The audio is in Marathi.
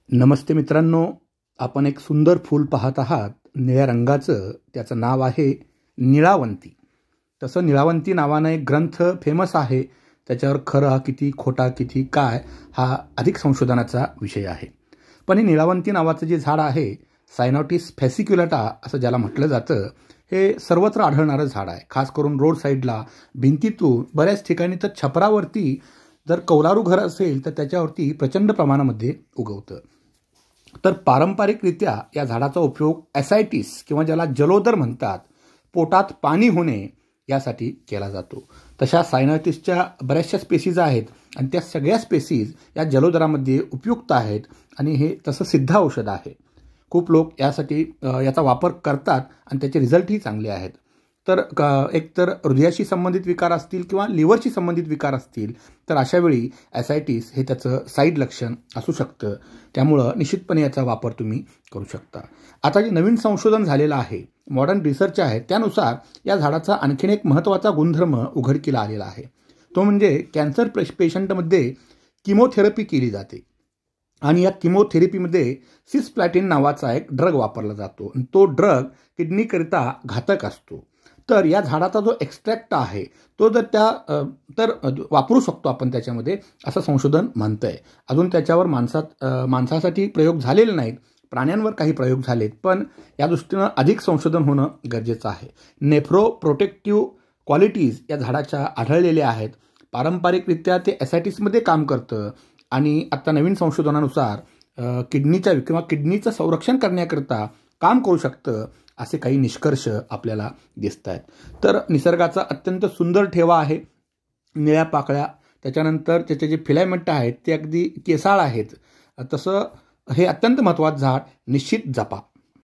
नमस्ते मित्रांनो, आपण एक सुंदर फूल पाहत आहात निळ्या रंगाचं. त्याचं नाव आहे निळावंती. तसं निळावंती नावानं एक ग्रंथ फेमस आहे. त्याच्यावर खरं किती खोटा किती काय हा अधिक संशोधनाचा विषय आहे. पण हे निळावंती नावाचं जे झाड आहे, सायनोटिस फॅसिक्युलाटा असं ज्याला म्हटलं जातं, हे सर्वत्र आढळणारं झाड आहे. खास करून रोड साईडला, भिंतीतून, बऱ्याच ठिकाणी तर छपरावरती जर कौलारू घर असेल तर त्याच्यावरती प्रचंड प्रमाणामध्ये उगवतं. तर पारंपरिकरित्या या झाडाचा उपयोग ॲसायटिस किंवा ज्याला जलोदर म्हणतात, पोटात पाणी होणे यासाठी केला जातो. तशा सायनोटिसच्या बऱ्याचशा स्पेसीज आहेत आणि त्या सगळ्या स्पेसीज या जलोदरामध्ये उपयुक्त आहेत आणि हे तसं सिद्ध औषध आहे. खूप लोक यासाठी याचा वापर करतात आणि त्याचे रिझल्टही चांगले आहेत. तर एकतर हृदयाशी संबंधित विकार असतील किंवा लिव्हरशी संबंधित विकार असतील तर अशावेळी ॲसायटिस हे त्याचं साईड लक्षण असू शकतं. त्यामुळं निश्चितपणे याचा वापर तुम्ही करू शकता. आता जे नवीन संशोधन झालेलं आहे, मॉडर्न रिसर्च आहे, त्यानुसार या झाडाचा आणखीन एक महत्त्वाचा गुणधर्म उघडकीला आलेला आहे. तो म्हणजे कॅन्सर पेशंटमध्ये किमोथेरपी केली जाते आणि या किमोथेरपीमध्ये सिस्प्लॅटिन नावाचा एक ड्रग वापरला जातो. तो ड्रग किडनीकरिता घातक असतो. तर या झाडाचा जो एक्स्ट्रॅक्ट आहे तो जर वापरू शकतो आपण त्याच्यामध्ये, असं संशोधन म्हणतं आहे. अजून त्याच्यावर माणसासाठी प्रयोग झालेले नाहीत, प्राण्यांवर काही प्रयोग झालेत, पण या दृष्टीनं अधिक संशोधन होणं गरजेचं आहे. नेफ्रोप्रोटेक्टिव्ह क्वालिटीज या झाडाच्या आढळलेल्या आहेत. पारंपरिकरित्या ते ॲसायटिसमध्ये काम करतं आणि आता नवीन संशोधनानुसार किडनीचं संरक्षण करण्याकरता काम करू शकतं, असे काही निष्कर्ष आपल्याला दिसत आहेत. तर निसर्गाचा अत्यंत सुंदर ठेवा आहे. निळ्या पाकळ्या, त्याच्यानंतर त्याचे जे फिलामेंट आहेत ते अगदी केसाळ आहेत. तसं हे अत्यंत महत्त्वाचं झाड निश्चित जपा.